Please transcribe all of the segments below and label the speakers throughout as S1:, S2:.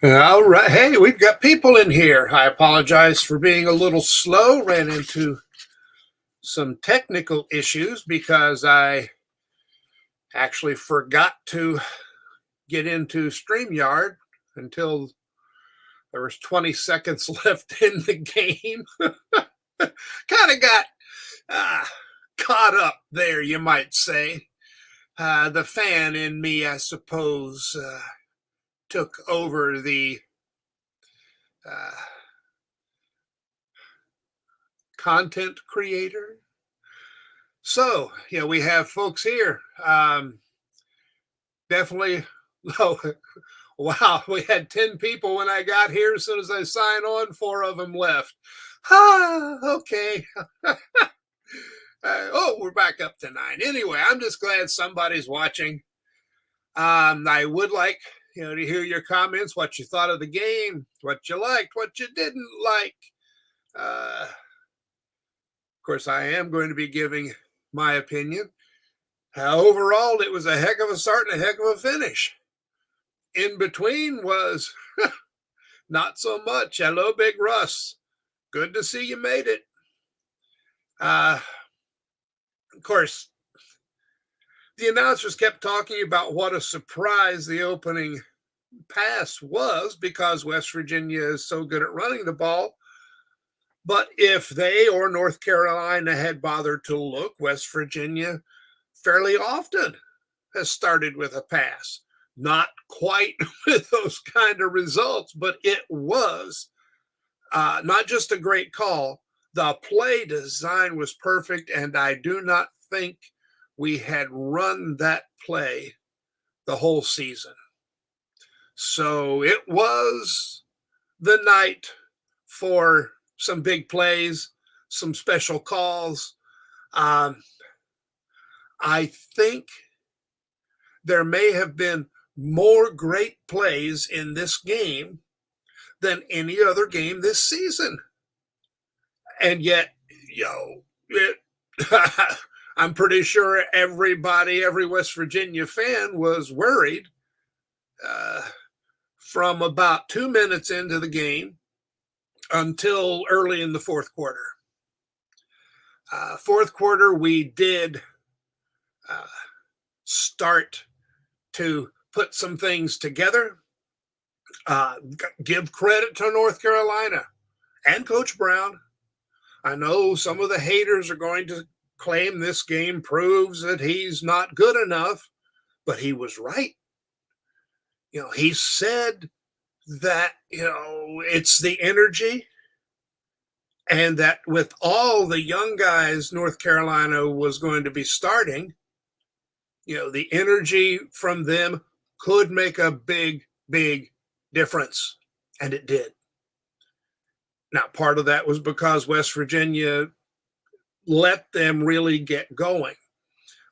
S1: All right. Hey, we've got people in here. I apologize for being a little slow. Ran into some technical issues because I actually forgot to get into StreamYard until there was 20 seconds left in the game. Kind of got caught up there, you might say. The fan in me, I suppose, took over the content creator. So, we have folks here. Definitely. Oh, wow. We had 10 people when I got here. As soon as I signed on, 4 of them left. Okay. We're back up to 9. Anyway, I'm just glad somebody's watching. I would like, to hear your comments, what you thought of the game, what you liked, what you didn't like. Of course, I am going to be giving my opinion. Overall, it was a heck of a start and a heck of a finish. In between was not so much. Hello, Big Russ. Good to see you made it. Of course, the announcers kept talking about what a surprise the opening pass was because West Virginia is so good at running the ball. But if they or North Carolina had bothered to look, West Virginia fairly often has started with a pass. Not quite with those kind of results, but it was not just a great call. The play design was perfect, and I do not think we had run that play the whole season. So it was the night for some big plays, some special calls. I think there may have been more great plays in this game than any other game this season. And yet, I'm pretty sure every West Virginia fan was worried from about 2 minutes into the game until early in the fourth quarter. Fourth quarter, we did start to put some things together. Give credit to North Carolina and Coach Brown. I know some of the haters are going to claim this game proves that he's not good enough, but he was right. He said that, it's the energy, and that with all the young guys North Carolina was going to be starting, the energy from them could make a big, big difference. And it did. Now, part of that was because West Virginia let them really get going.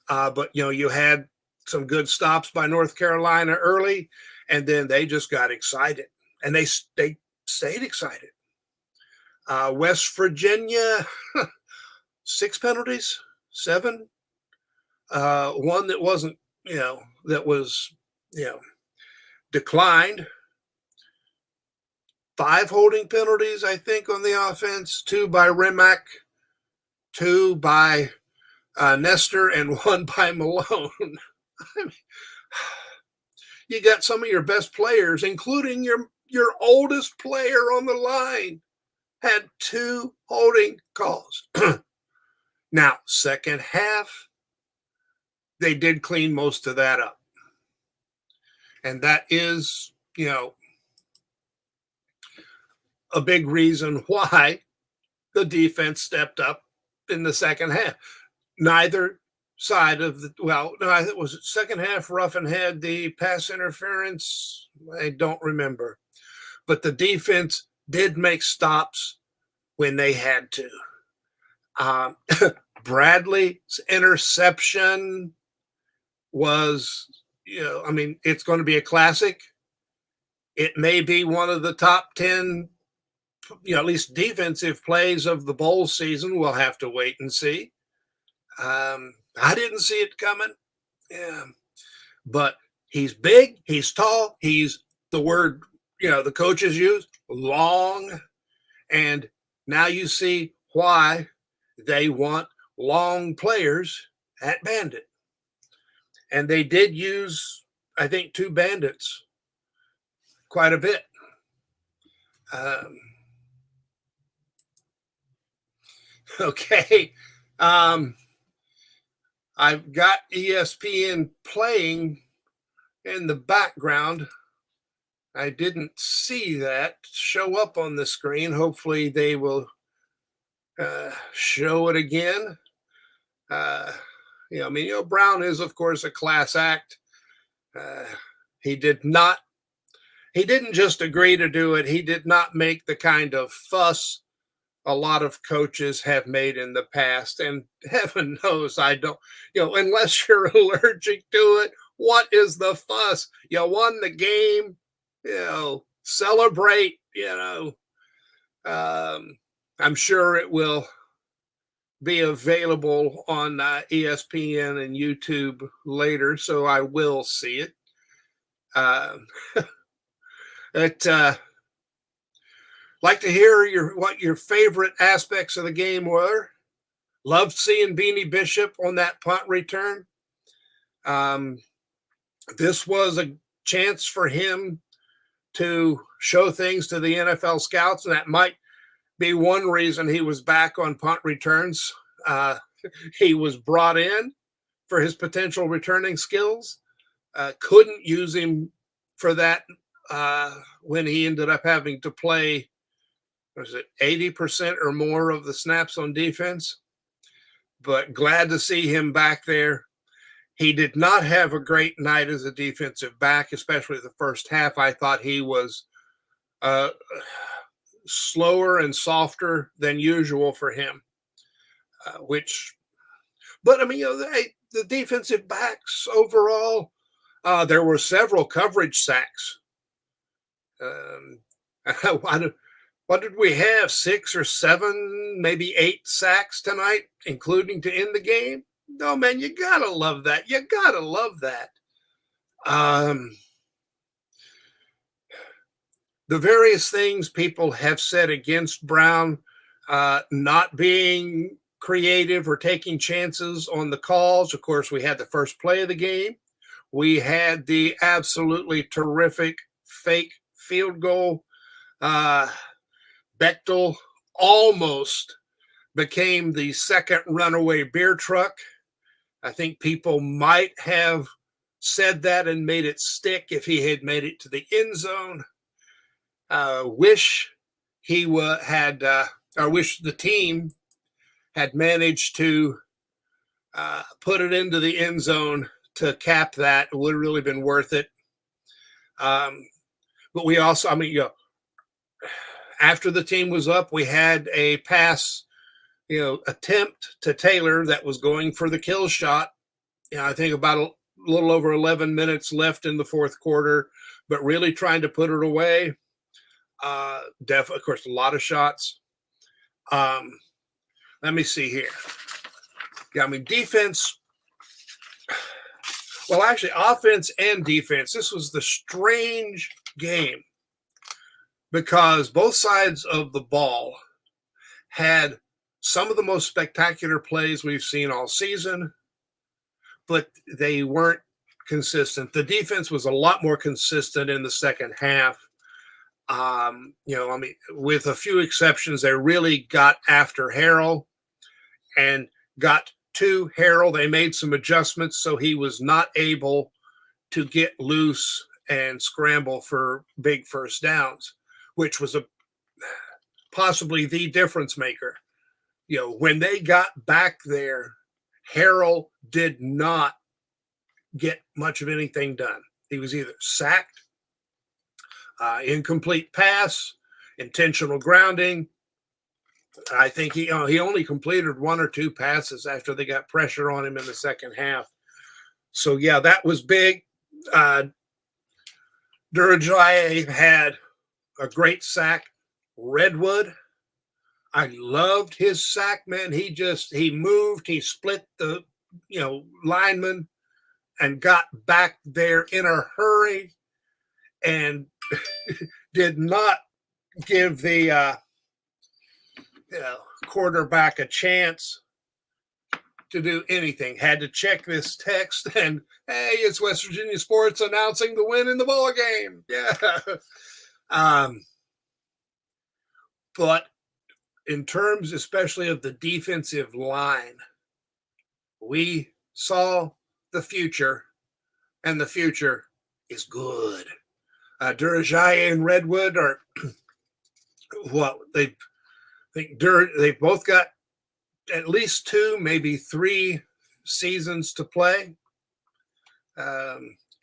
S1: But, you had some good stops by North Carolina early, and then they just got excited. And they stayed excited. West Virginia, 6 penalties, 7. One that wasn't, that was, declined. 5 holding penalties, I think, on the offense. 2 by Rimac, 2 by Nestor, and 1 by Malone. I mean, you got some of your best players, including your oldest player on the line, had 2 holding calls. Now, second half, they did clean most of that up. And that is, a big reason why the defense stepped up in the second half. Neither side of it was second half Ruffin had the pass interference. I don't remember. But the defense did make stops when they had to. Bradley's interception was, it's going to be a classic. It may be one of the top 10, at least defensive plays of the bowl season. We'll have to wait and see. I didn't see it coming. Yeah. But he's big, he's tall, he's the word, the coaches use, long. And now you see why they want long players at Bandit. And they did use, I think, 2 bandits quite a bit. Okay. I've got ESPN playing in the background. I didn't see that show up on the screen. Hopefully they will show it again. Brown is, of course, a class act. He didn't just agree to do it. He did not make the kind of fuss a lot of coaches have made in the past. And heaven knows I don't, unless you're allergic to it, what is the fuss? You won the game, celebrate, I'm sure it will be available on ESPN and YouTube later, so I will see it. Like to hear what your favorite aspects of the game were. Loved seeing Beanie Bishop on that punt return. This was a chance for him to show things to the NFL scouts, and that might be one reason he was back on punt returns. He was brought in for his potential returning skills. Couldn't use him for that when he ended up having to play, was it 80% or more of the snaps on defense? But glad to see him back there. He did not have a great night as a defensive back, especially the first half. I thought he was slower and softer than usual for him, the defensive backs overall, there were several coverage sacks. What did we have? 6 or 7, maybe 8 sacks tonight, including to end the game? No, man, you gotta love that. You gotta love that. The various things people have said against Brown, not being creative or taking chances on the calls. Of course, we had the first play of the game. We had the absolutely terrific fake field goal. Bechtel almost became the second runaway beer truck. I think people might have said that and made it stick if he had made it to the end zone. Wish the team had managed to put it into the end zone to cap that. It would have really been worth it. But we also, after the team was up, we had a pass, attempt to Taylor that was going for the kill shot. I think about a little over 11 minutes left in the fourth quarter, but really trying to put it away. Of course, a lot of shots. Let me see here. Yeah, defense. Well, actually, offense and defense. This was the strange game because both sides of the ball had some of the most spectacular plays we've seen all season, but they weren't consistent. The defense was a lot more consistent in the second half. With a few exceptions, they really got after Harrell and got to Harrell. They made some adjustments so he was not able to get loose and scramble for big first downs, which was possibly the difference maker. When they got back there, Harrell did not get much of anything done. He was either sacked, incomplete pass, intentional grounding. I think he only completed 1 or 2 passes after they got pressure on him in the second half. So, yeah, that was big. Durajaye had a great sack. Redwood, I loved his sack, man. He moved. He split the linemen and got back there in a hurry and did not give the quarterback a chance to do anything. Had to check this text and, hey, it's West Virginia Sports announcing the win in the ball game. Yeah. But in terms especially of the defensive line, we saw the future, and the future is good. Durajai and Redwood are they both got at least 2, maybe 3 seasons to play.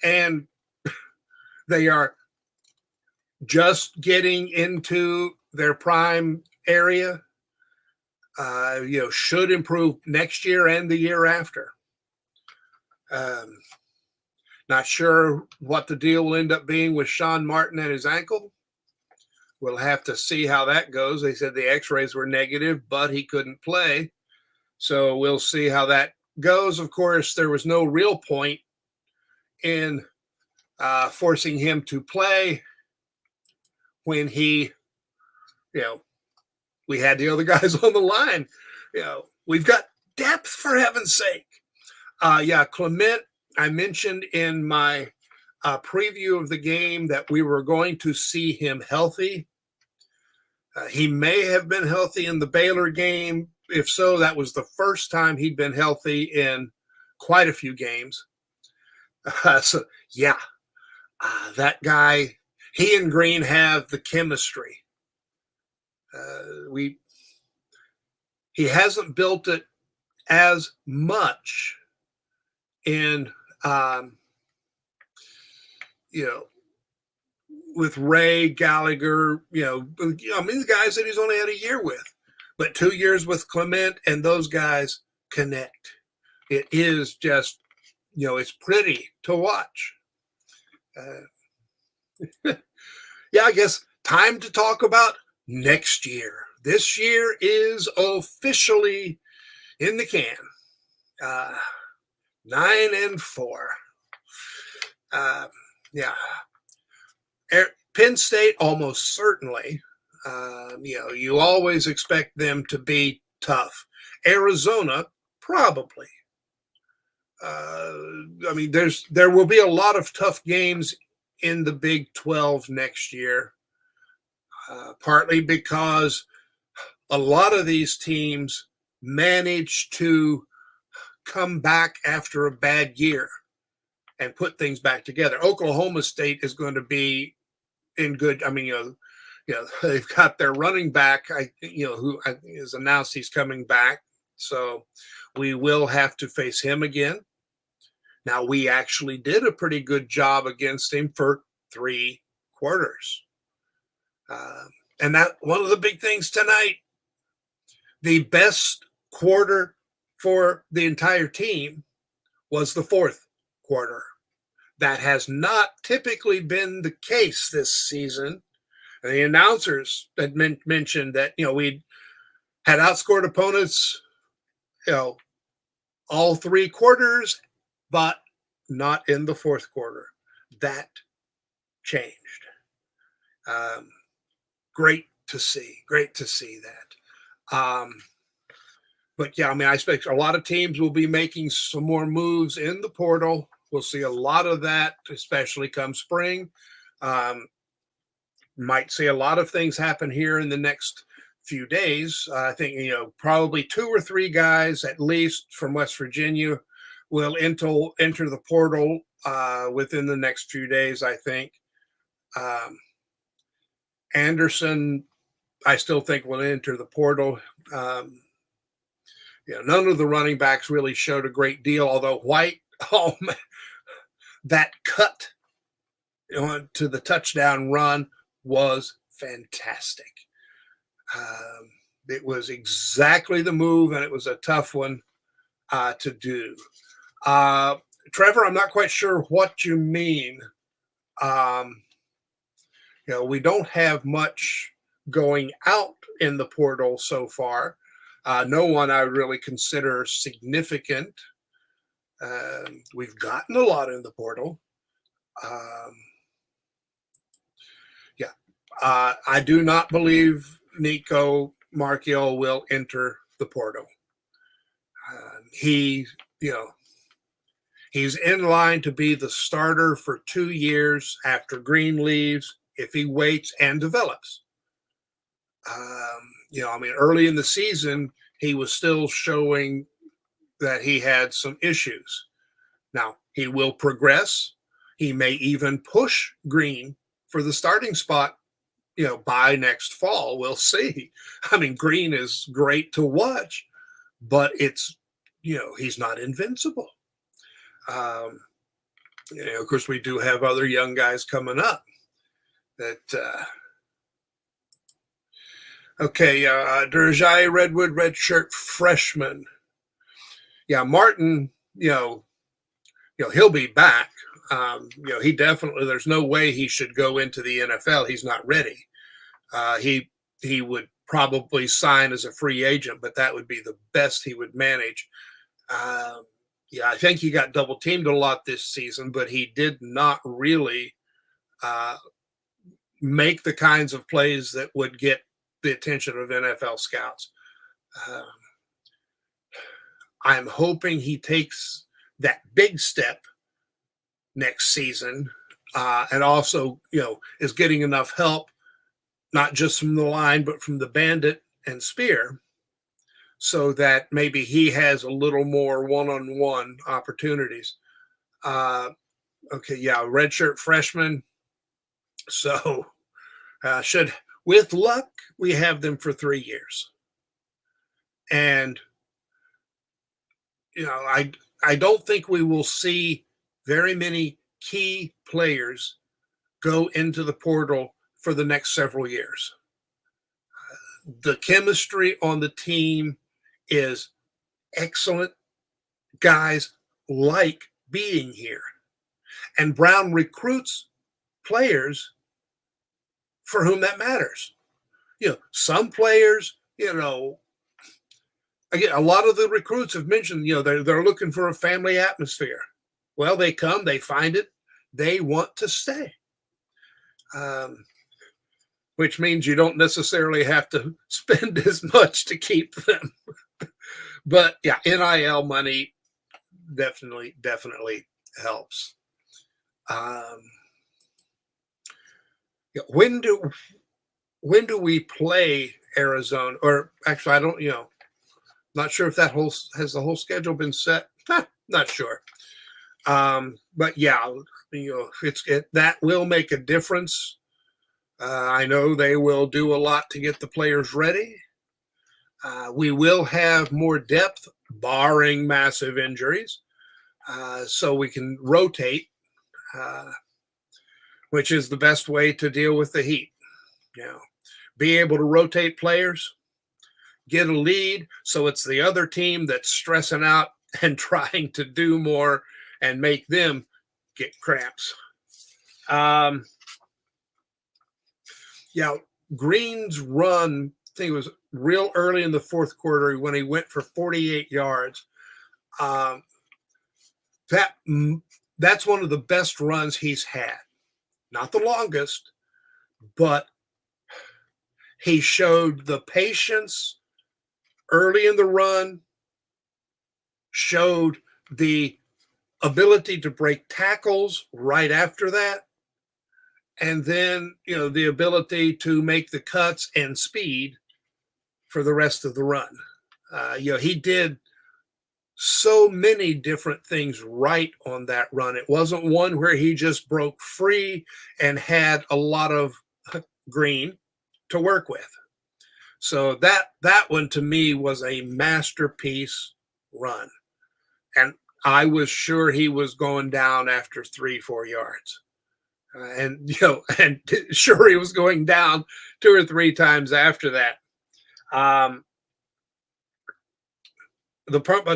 S1: And they are just getting into their prime area. Should improve next year and the year after. Not sure what the deal will end up being with Sean Martin and his ankle. We'll have to see how that goes. They said the x-rays were negative, but he couldn't play. So we'll see how that goes. Of course, there was no real point in forcing him to play when he, we had the other guys on the line. We've got depth, for heaven's sake. Clement, I mentioned in my preview of the game that we were going to see him healthy. He may have been healthy in the Baylor game. If so, that was the first time he'd been healthy in quite a few games. That guy, he and Green have the chemistry. He hasn't built it as much in with Ray Gallagher, the guys that he's only had a year with, but 2 years with Clement, and those guys connect. It is just, it's pretty to watch. I guess time to talk about next year. This year is officially in the can. 9-4. Penn State almost certainly. You always expect them to be tough. Arizona probably. There will be a lot of tough games in the Big 12 next year, partly because a lot of these teams manage to come back after a bad year and put things back together. Oklahoma State is going to be in good. They've got their running back, who has announced he's coming back. So we will have to face him again. Now, we actually did a pretty good job against him for 3 quarters. And that one of the big things tonight, the best quarter for the entire team was the 4th quarter. That has not typically been the case this season. And the announcers had mentioned that, we had outscored opponents, all 3 quarters, but not in the 4th quarter. That changed. Great to see that. I expect a lot of teams will be making some more moves in the portal. We'll see a lot of that, especially come spring. Might see a lot of things happen here in the next few days. I think, probably 2 or 3 guys at least from West Virginia will enter the portal within the next few days, I think. Anderson, I still think will enter the portal. None of the running backs really showed a great deal, although White, oh man, that cut to the touchdown run was fantastic. It was exactly the move, and it was a tough one to do. Trevor, I'm not quite sure what you mean. We don't have much going out in the portal so far. No one I would really consider significant. We've gotten a lot in the portal. Um, yeah, I do not believe Nico Marchiol will enter the portal. He, you know, he's in line to be the starter for 2 years after Green leaves if he waits and develops. I mean, early in the season, he was still showing that he had some issues. Now, he will progress. He may even push Green for the starting spot, by next fall. We'll see. I mean, Green is great to watch, but he's not invincible. Of course, we do have other young guys coming up that, okay, Derjai Redwood, redshirt freshman. Yeah, Martin, he'll be back. He definitely, there's no way he should go into the NFL. He's not ready. He would probably sign as a free agent, but that would be the best he would manage. I think he got double teamed a lot this season, but he did not really make the kinds of plays that would get the attention of NFL scouts. I'm hoping he takes that big step next season, and also, is getting enough help, not just from the line, but from the bandit and spear, so that maybe he has a little more one-on-one opportunities. Redshirt freshman. So with luck, we have them for 3 years. And, I don't think we will see very many key players go into the portal for the next several years. The chemistry on the team is excellent. Guys like being here. And Brown recruits players for whom that matters. Some players, again, a lot of the recruits have mentioned, they're looking for a family atmosphere. Well, they come, they find it, they want to stay. Which means you don't necessarily have to spend as much to keep them. But yeah, NIL money definitely helps. When do we play Arizona? Or actually, I don't, not sure if has the whole schedule been set. Not sure. But yeah, that will make a difference. I know they will do a lot to get the players ready. We will have more depth, barring massive injuries, so we can rotate, which is the best way to deal with the heat. Be able to rotate players, get a lead, so it's the other team that's stressing out and trying to do more and make them get cramps. Green's run, I think it was real early in the fourth quarter when he went for 48 yards. That's one of the best runs he's had. Not the longest, but he showed the patience early in the run, showed the ability to break tackles right after that, and then, the ability to make the cuts and speed for the rest of the run. He did so many different things right on that run. It wasn't one where he just broke free and had a lot of green to work with. So that one to me was a masterpiece run. And I was sure he was going down after 3-4 yards. And sure he was going down 2 or 3 times after that. The punt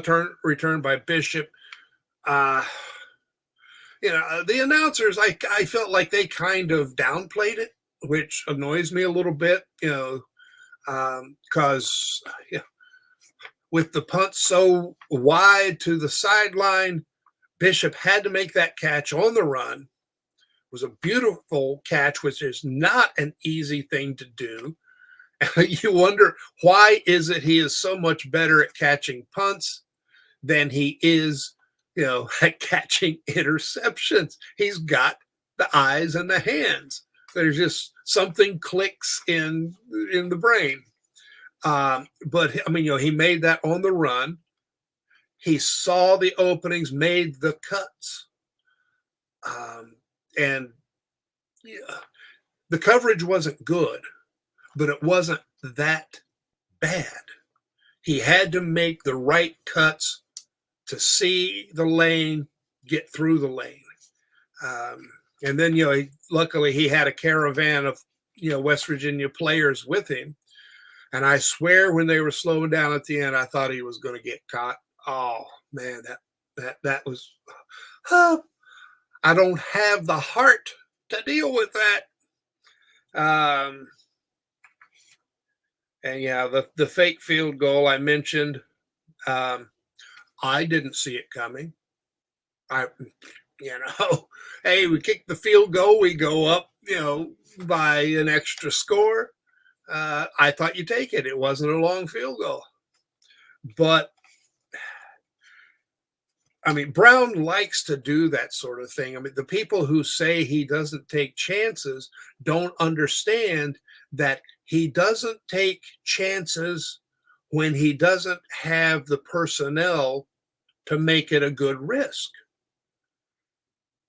S1: return by Bishop. The announcers, I felt like they kind of downplayed it, which annoys me a little bit, because with the punt so wide to the sideline, Bishop had to make that catch on the run. It was a beautiful catch, which is not an easy thing to do. You wonder, why is it he is so much better at catching punts than he is, at catching interceptions? He's got the eyes and the hands. There's just something clicks in the brain. But I mean, he made that on the run. He saw the openings, made the cuts. And yeah, the coverage wasn't good, but it wasn't that bad. He had to make the right cuts to see the lane, get through the lane. And then, luckily he had a caravan of, West Virginia players with him. And I swear when they were slowing down at the end, I thought he was going to get caught. Oh, man, that was, I don't have the heart to deal with that. And yeah, the fake field goal I mentioned, I didn't see it coming. Hey, we kick the field goal, we go up, by an extra score. I thought you take it. It wasn't a long field goal. But, I mean, Brown likes to do that sort of thing. I mean, the people who say he doesn't take chances don't understand that he doesn't take chances when he doesn't have the personnel to make it a good risk.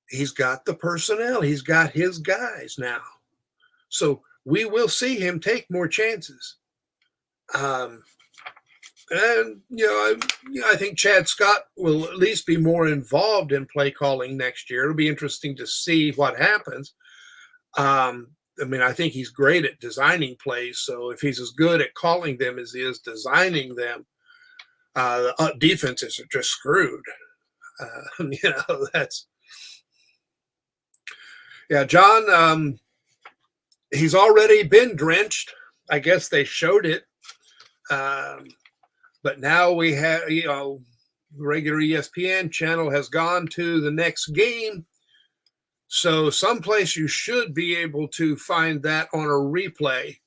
S1: He's got the personnel. He's got his guys now. So we will see him take more chances. And, I think Chad Scott will at least be more involved in play calling next year. It'll be interesting to see what happens. I think he's great at designing plays. So if he's as good at calling them as he is designing them, the defenses are just screwed. John, he's already been drenched. I guess they showed it. But now we have, the regular ESPN channel has gone to the next game. So someplace you should be able to find that on a replay.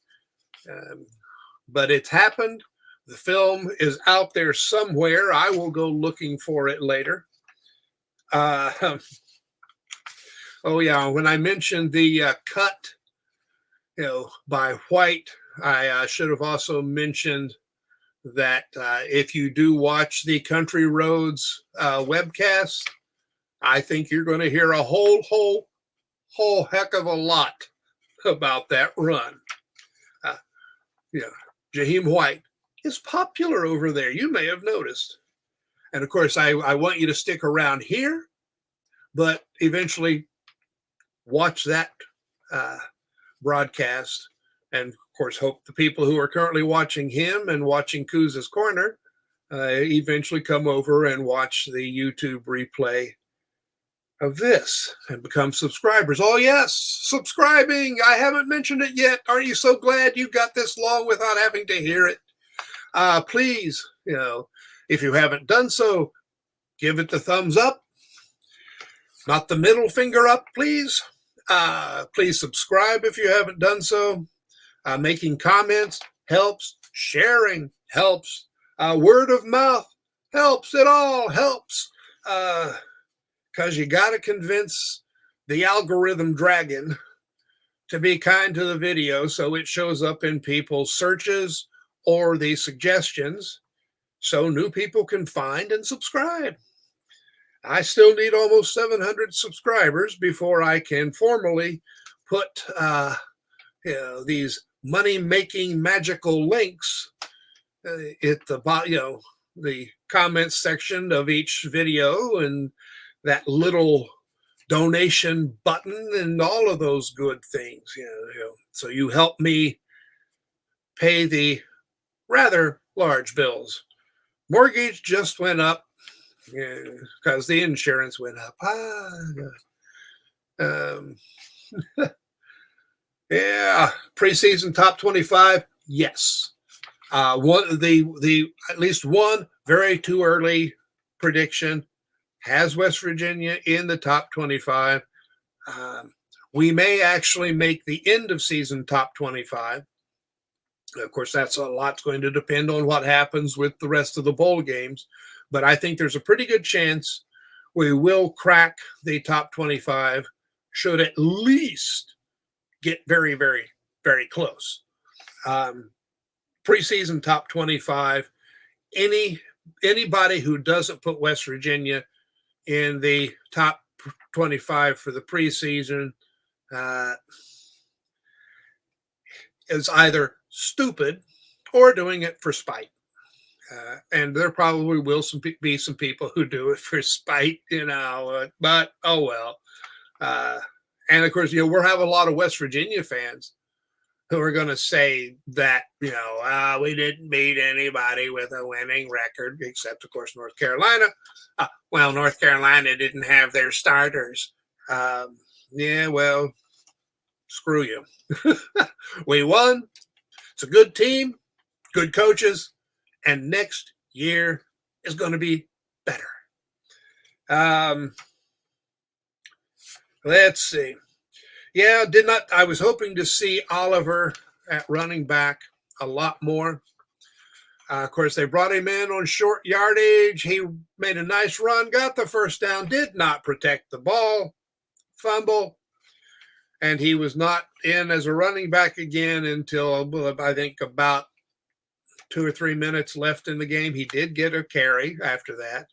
S1: But it's happened. The film is out there somewhere. I will go looking for it later. When I mentioned the cut, by White, I should have also mentioned that if you do watch the Country Roads webcast, I think you're going to hear a whole heck of a lot about that run. Jaheim White is popular over there. You may have noticed. And of course, I want you to stick around here, but eventually watch that broadcast. And of course, hope the people who are currently watching him and watching Kuz's Corner eventually come over and watch the YouTube replay of this and become subscribers. Oh, yes, subscribing. I haven't mentioned it yet. Aren't you so glad you got this long without having to hear it? Please, if you haven't done so, give it the thumbs up. Not the middle finger up, please. Please subscribe if you haven't done so. Making comments helps. Sharing helps. Word of mouth helps. It all helps. Because you got to convince the algorithm dragon to be kind to the video so it shows up in people's searches or the suggestions so new people can find and subscribe. I still need almost 700 subscribers before I can formally put these money-making magical links at the the comments section of each video and that little donation button and all of those good things. So you help me pay the rather large bills. Mortgage just went up because the insurance went up. Preseason top 25. Yes. One the at least one very too early prediction has West Virginia in the top 25. We may actually make the end of season top 25. Of course, that's a lot's going to depend on what happens with the rest of the bowl games. But I think there's a pretty good chance we will crack the top 25, should at least get very, very, very close. Preseason top 25, anybody who doesn't put West Virginia in the top 25 for the preseason is either stupid or doing it for spite. And there probably will be some people who do it for spite, but oh well. And of course, we'll have a lot of West Virginia fans who are going to say that, we didn't beat anybody with a winning record, except, of course, North Carolina. Well, North Carolina didn't have their starters. Yeah, well, screw you. We won. It's a good team, good coaches, and next year is going to be better. Let's see. Yeah, I was hoping to see Oliver at running back a lot more. Of course, they brought him in on short yardage. He made a nice run, got the first down, did not protect the ball, fumble, and he was not in as a running back again until, I think, about 2 or 3 minutes left in the game. He did get a carry after that.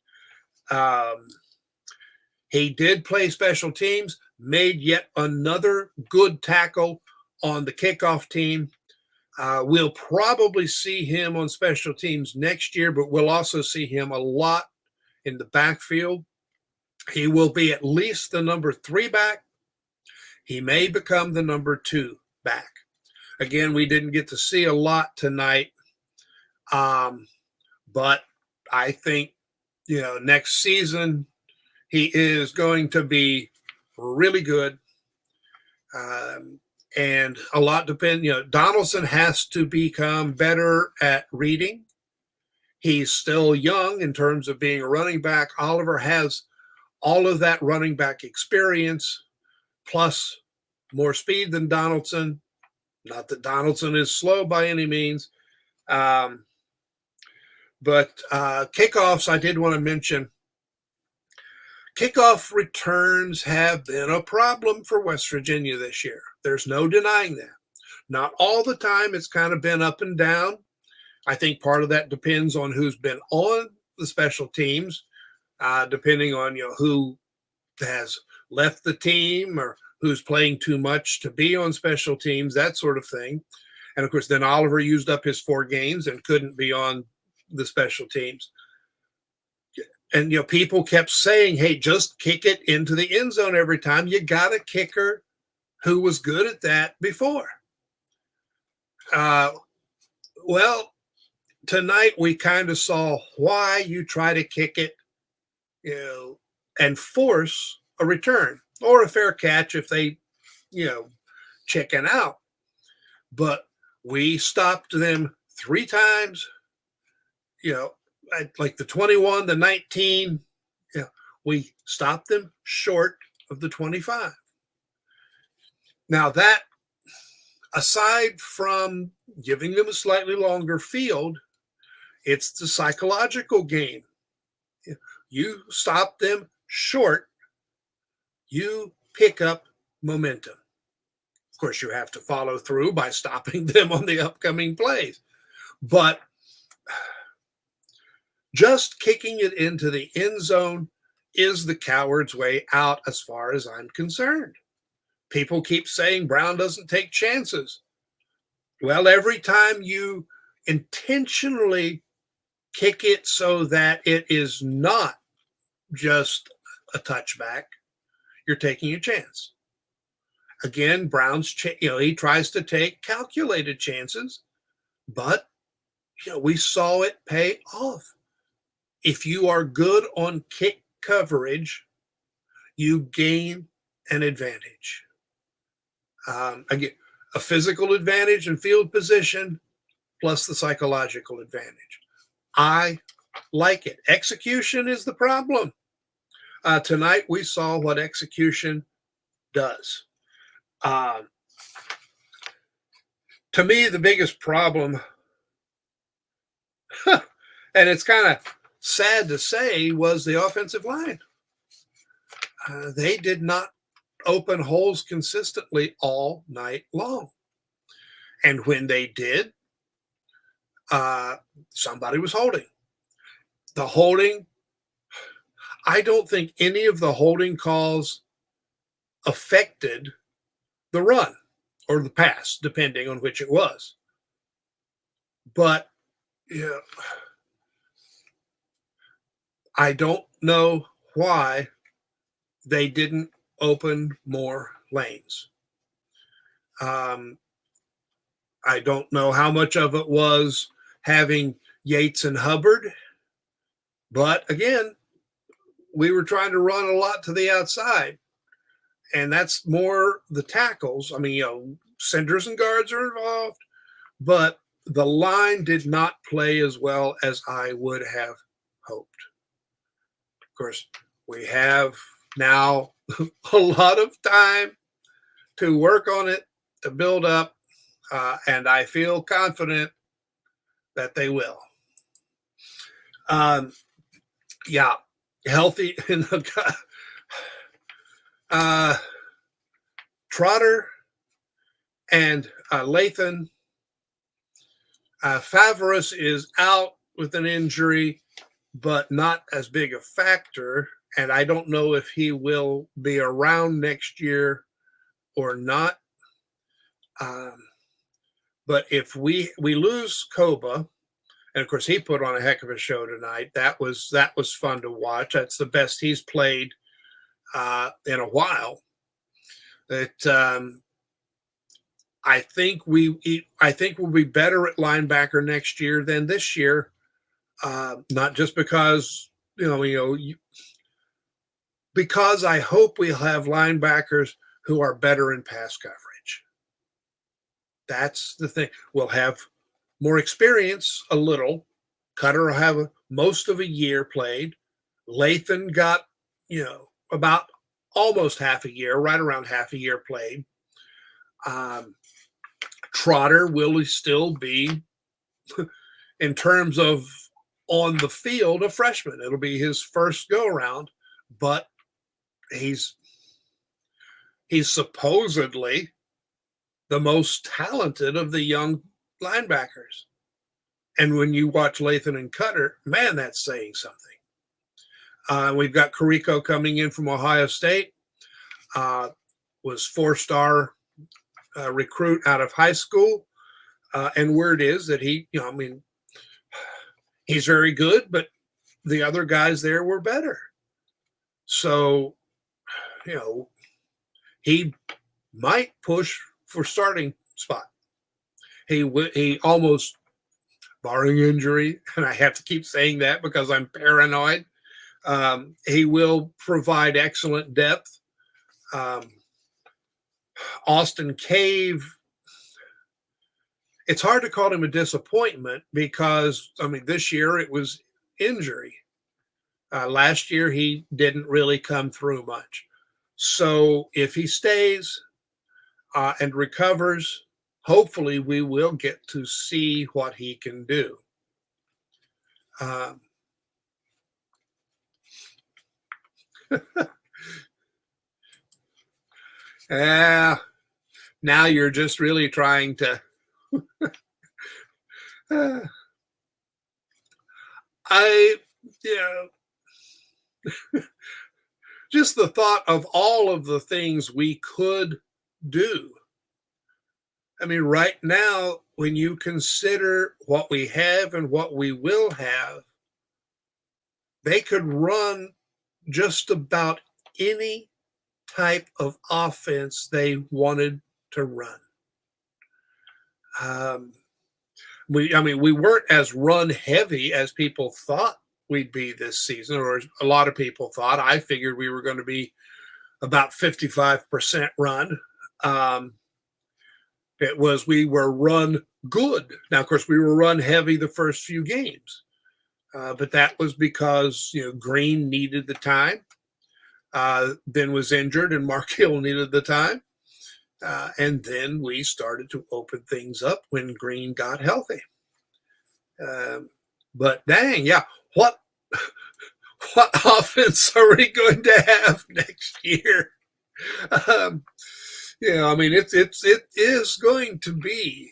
S1: He did play special teams, made yet another good tackle on the kickoff team. We'll probably see him on special teams next year, but we'll also see him a lot in the backfield. He will be at least the number 3 back. He may become the number 2 back. Again, we didn't get to see a lot tonight, but I think, next season he is going to be really good. And a lot depends. Donaldson has to become better at reading. He's still young in terms of being a running back. Oliver has all of that running back experience, plus more speed than Donaldson. Not that Donaldson is slow by any means. But kickoffs, I did want to mention. Kickoff returns have been a problem for West Virginia this year. There's no denying that. Not all the time. It's kind of been up and down. I think part of that depends on who's been on the special teams, depending on who has left the team or who's playing too much to be on special teams, that sort of thing. And, of course, then Oliver used up his 4 games and couldn't be on the special teams. And, people kept saying, hey, just kick it into the end zone every time. You got a kicker who was good at that before. Well, tonight we kind of saw why you try to kick it, and force a return or a fair catch if they, chicken out. But we stopped them 3 times, like the 21, the 19, we stopped them short of the 25. Now that, aside from giving them a slightly longer field, it's the psychological game. You stop them short, you pick up momentum. Of course, you have to follow through by stopping them on the upcoming plays. But just kicking it into the end zone is the coward's way out as far as I'm concerned. People keep saying Brown doesn't take chances. Well, every time you intentionally kick it so that it is not just a touchback, you're taking a chance. Again, Brown's, he tries to take calculated chances, but, we saw it pay off. If you are good on kick coverage, you gain an advantage. Again, a physical advantage and field position plus the psychological advantage. I like it. Execution is the problem. Tonight, we saw what execution does. Um, to me, the biggest problem, and it's kind of sad to say, was the offensive line. They did not open holes consistently all night long. And when they did, somebody was holding. The holding, I don't think any of the holding calls affected the run or the pass, depending on which it was. But yeah, I don't know why they didn't open more lanes. I don't know how much of it was having Yates and Hubbard, but again, we were trying to run a lot to the outside, and that's more the tackles. I mean, centers and guards are involved, but the line did not play as well as I would have hoped. Of course, we have now a lot of time to work on it, to build up, and I feel confident that they will. Yeah, healthy in the Trotter and Lathan. Favaris is out with an injury, but not as big a factor. And I don't know if he will be around next year or not. But if we lose Koba, and of course he put on a heck of a show tonight. That was fun to watch. That's the best he's played in a while. I think we'll be better at linebacker next year than this year. Not just because because I hope we'll have linebackers who are better in pass coverage. That's the thing. We'll have more experience, a little. Cutter will have most of a year played. Lathan got, about almost half a year, right around half a year played. Trotter will still be, in terms of on the field, a freshman. It'll be his first go around, but he's supposedly the most talented of the young linebackers. And when you watch Lathan and Cutter, man, that's saying something. We've got Carrico coming in from Ohio State, was 4-star recruit out of high school. And word is that he's very good, but the other guys there were better. So, he might push for starting spot. He almost, barring injury, and I have to keep saying that because I'm paranoid, he will provide excellent depth. Austin Cave, it's hard to call him a disappointment because, this year it was injury. Last year he didn't really come through much. So if he stays and recovers, hopefully we will get to see what he can do. Now you're just really trying to just the thought of all of the things we could do. Right now, when you consider what we have and what we will have, they could run just about any type of offense they wanted to run. We weren't as run heavy as people thought we'd be this season, or a lot of people thought. I figured we were going to be about 55% run. We were run good. Now, of course, we were run heavy the first few games, but that was because Green needed the time. then was injured, and Mark Hill needed the time. And then we started to open things up when Green got healthy. But dang, yeah, what offense are we going to have next year? I mean, it is going to be,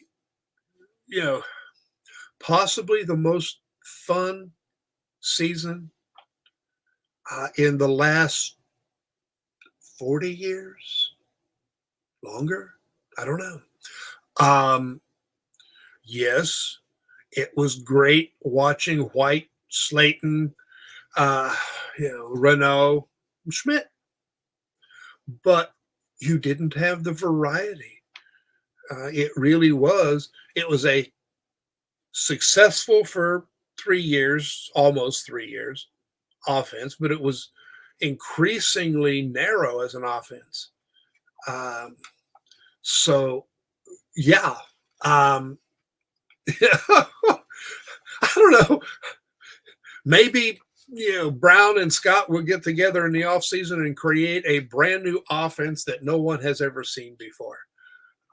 S1: possibly the most fun season in the last 40 years, longer. I don't know. Yes, it was great watching White, Slayton, Renault, Schmidt, but you didn't have the variety. It really was. It was a successful for 3 years, almost 3 years, offense, but it was increasingly narrow as an offense. So, yeah. I don't know. Maybe, Brown and Scott will get together in the offseason and create a brand new offense that no one has ever seen before.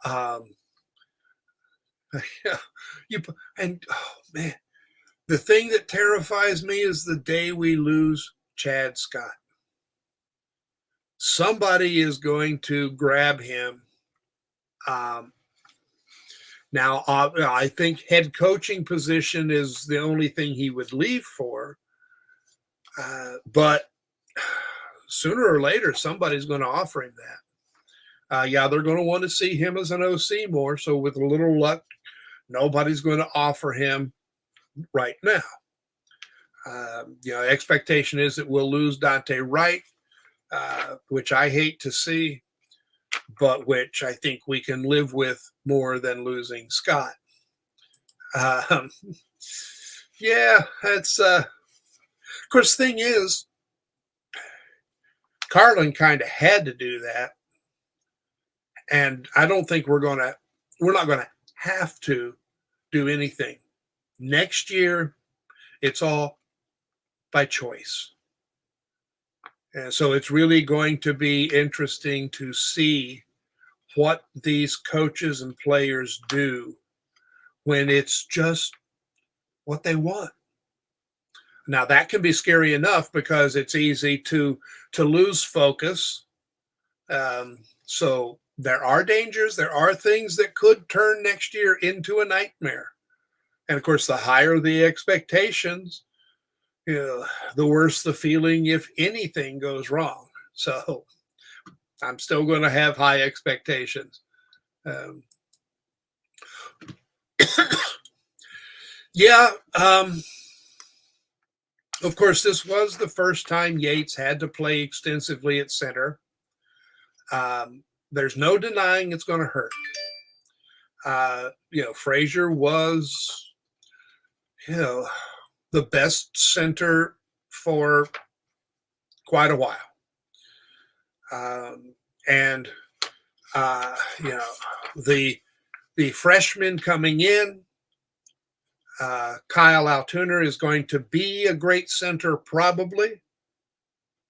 S1: And oh man, the thing that terrifies me is the day we lose Chad Scott. Somebody is going to grab him. Now, I think head coaching position is the only thing he would leave for. But sooner or later, somebody's going to offer him that. They're going to want to see him as an OC more. So with a little luck, nobody's going to offer him right now. Expectation is that we'll lose Dante Wright, which I hate to see, but which I think we can live with more than losing Scott. That's of course, the thing is, Carlin kind of had to do that. And I don't think we're not going to have to do anything. Next year, it's all by choice. And so it's really going to be interesting to see what these coaches and players do when it's just what they want. Now, that can be scary enough because it's easy to lose focus. So there are dangers. There are things that could turn next year into a nightmare. And, of course, the higher the expectations, the worse the feeling if anything goes wrong. So I'm still going to have high expectations. Of course, this was the first time Yates had to play extensively at center. There's no denying it's going to hurt. Frazier was, the best center for quite a while. The freshman coming in, Kyle Altuner, is going to be a great center probably,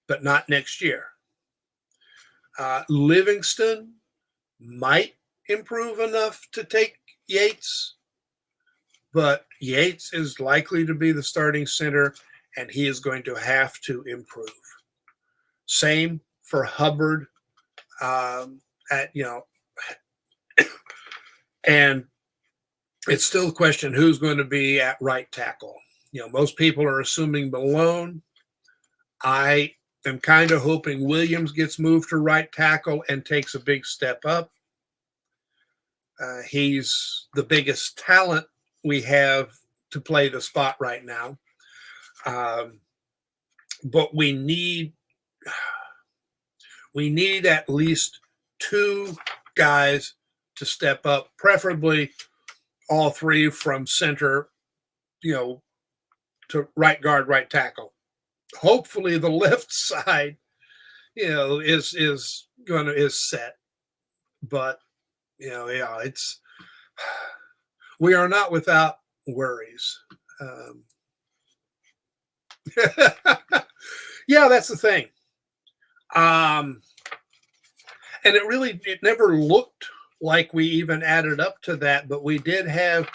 S1: but not next year. Livingston might improve enough to take Yates, but Yates is likely to be the starting center, and he is going to have to improve. Same for Hubbard. And it's still a question who's going to be at right tackle. Most people are assuming Malone. I am kind of hoping Williams gets moved to right tackle and takes a big step up. He's the biggest talent we have to play the spot right now. But we need at least 2 guys to step up, preferably all 3 from center, to right guard, right tackle. Hopefully the left side, is set. But, we are not without worries. That's the thing. Um, and it never looked like we even added up to that, but we did have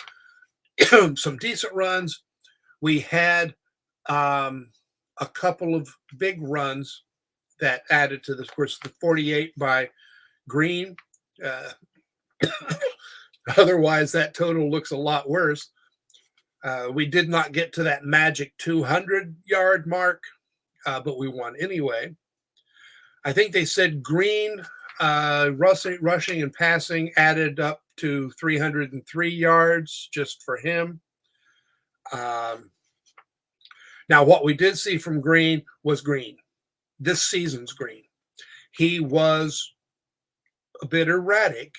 S1: some decent runs. We had a couple of big runs that added to this. Of course, the 48 by Green. Otherwise, that total looks a lot worse. We did not get to that magic 200-yard mark, but we won anyway. I think they said Green rushing and passing added up to 303 yards just for him. Now, what we did see from Green was Green. This season's Green. He was a bit erratic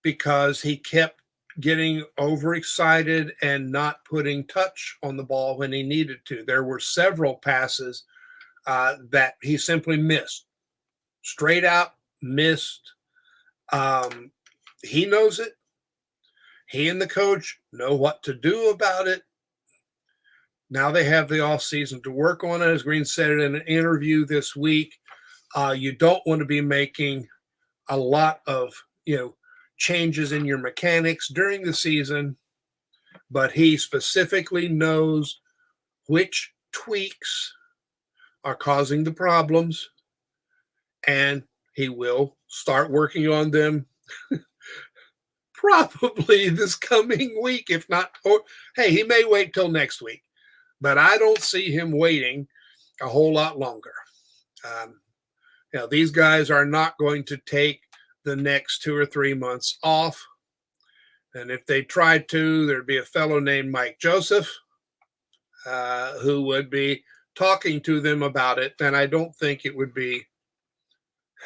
S1: because he kept getting overexcited and not putting touch on the ball when he needed to. There were several passes that he simply missed. Straight out missed. He knows it. He and the coach know what to do about it. Now they have the off season to work on it. As Green said in an interview this week, you don't want to be making a lot of changes in your mechanics during the season, but he specifically knows which tweaks are causing the problems, and he will start working on them probably this coming week, if not, or hey, he may wait till next week, but I don't see him waiting a whole lot longer. These guys are not going to take the next 2 or 3 months off. And if they tried to, there'd be a fellow named Mike Joseph who would be talking to them about it. And I don't think it would be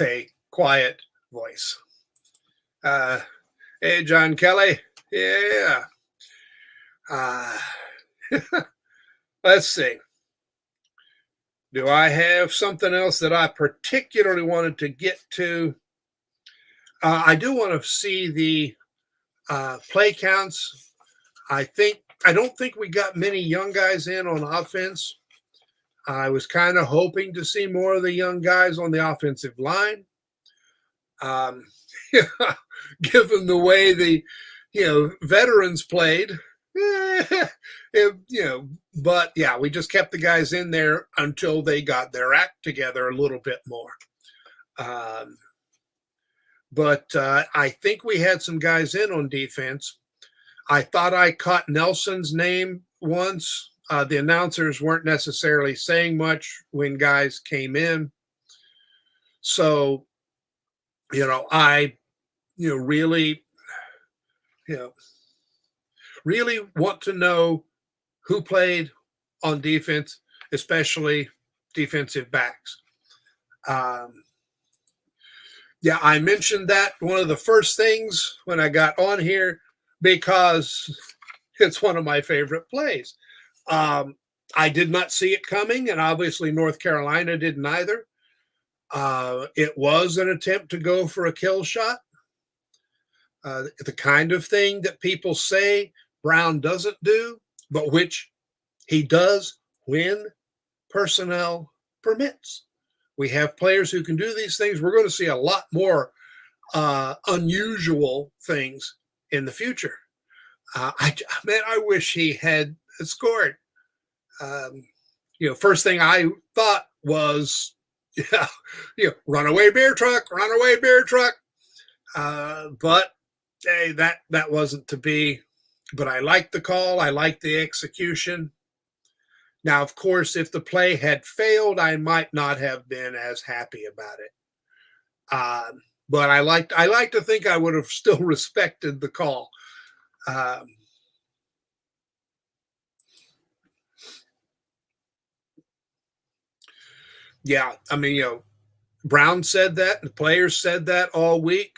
S1: a quiet voice. Hey, John Kelly. Yeah. Let's see. Do I have something else that I particularly wanted to get to? I do want to see the play counts. I don't think we got many young guys in on offense. I was kind of hoping to see more of the young guys on the offensive line. Given the way the veterans played, but yeah, we just kept the guys in there until they got their act together a little bit more. But I think we had some guys in on defense. I thought I caught Nelson's name once. The announcers weren't necessarily saying much when guys came in. So, I really want to know who played on defense, especially defensive backs. I mentioned that one of the first things when I got on here because it's one of my favorite plays. I did not see it coming, and obviously North Carolina didn't either. It was an attempt to go for a kill shot. The kind of thing that people say Brown doesn't do, but which he does when personnel permits. We have players who can do these things. We're going to see a lot more unusual things in the future. I wish he had scored. First thing I thought was, runaway beer truck. But hey, that wasn't to be. But I liked the call. I liked the execution. Now, of course, if the play had failed, I might not have been as happy about it. But I like to think I would have still respected the call. Brown said that. The players said that all week.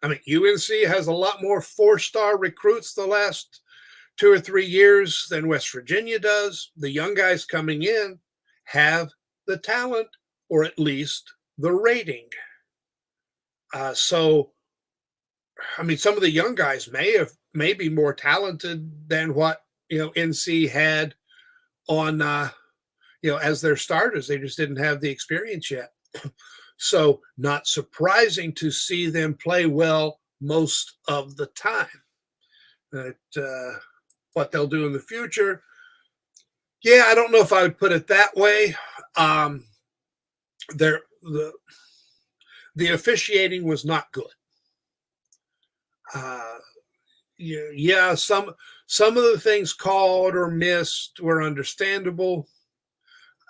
S1: UNC has a lot more 4-star recruits the last 2 or 3 years than West Virginia does. The young guys coming in have the talent, or at least the rating. Some of the young guys may be more talented than what NC had on as their starters. They just didn't have the experience yet. So not surprising to see them play well most of the time. But what they'll do in the future, yeah, I don't know if I would put it that way. The officiating was not good. Yeah, some of the things called or missed were understandable,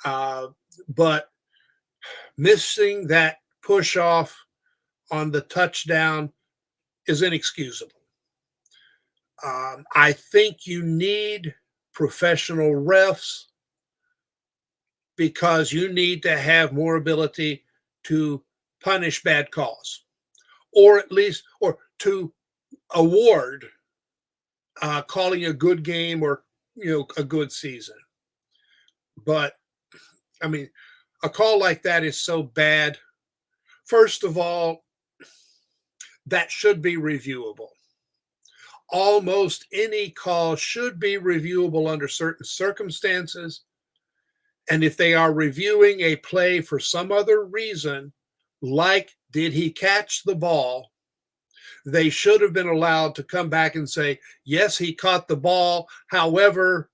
S1: but missing that push off on the touchdown is inexcusable. I think you need professional refs because you need to have more ability to punish bad calls, or at least, or to award calling a good game or a good season. But I mean, a call like that is so bad. First of all, that should be reviewable. Almost any call should be reviewable under certain circumstances. And if they are reviewing a play for some other reason, like did he catch the ball, they should have been allowed to come back and say, yes, he caught the ball. However,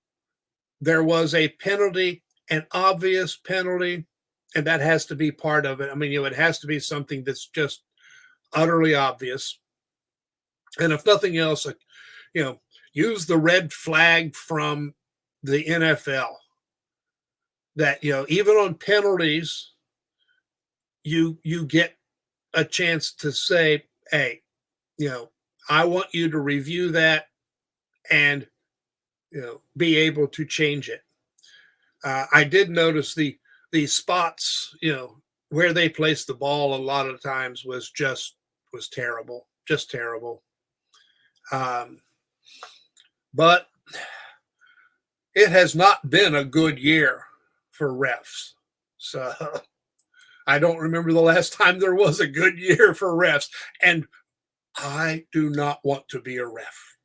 S1: there was a penalty, an obvious penalty, and that has to be part of it. I mean, it has to be something that's just utterly obvious. And if nothing else, use the red flag from the NFL that, even on penalties, you get a chance to say, hey, I want you to review that and, be able to change it. I did notice the spots, where they placed the ball a lot of times was terrible, just terrible. But it has not been a good year for refs. So I don't remember the last time there was a good year for refs. And I do not want to be a ref.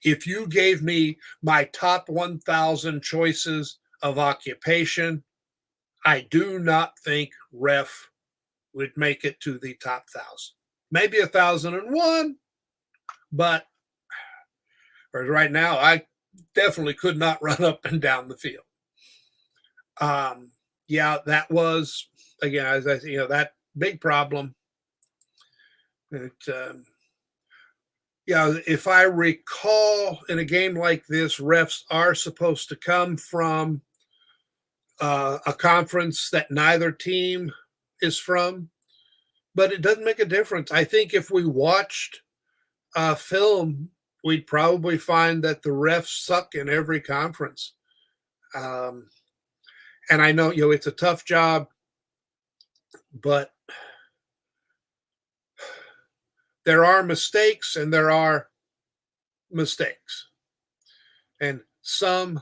S1: If you gave me my top 1,000 choices of occupation, I do not think ref would make it to the top 1,000. Maybe 1,001, but right now, I definitely could not run up and down the field. Yeah, that was, again, as I say, that big problem. If I recall, in a game like this, refs are supposed to come from a conference that neither team is from, but it doesn't make a difference. I think if we watched film, we'd probably find that the refs suck in every conference. And I know, it's a tough job, but there are mistakes and there are mistakes. And some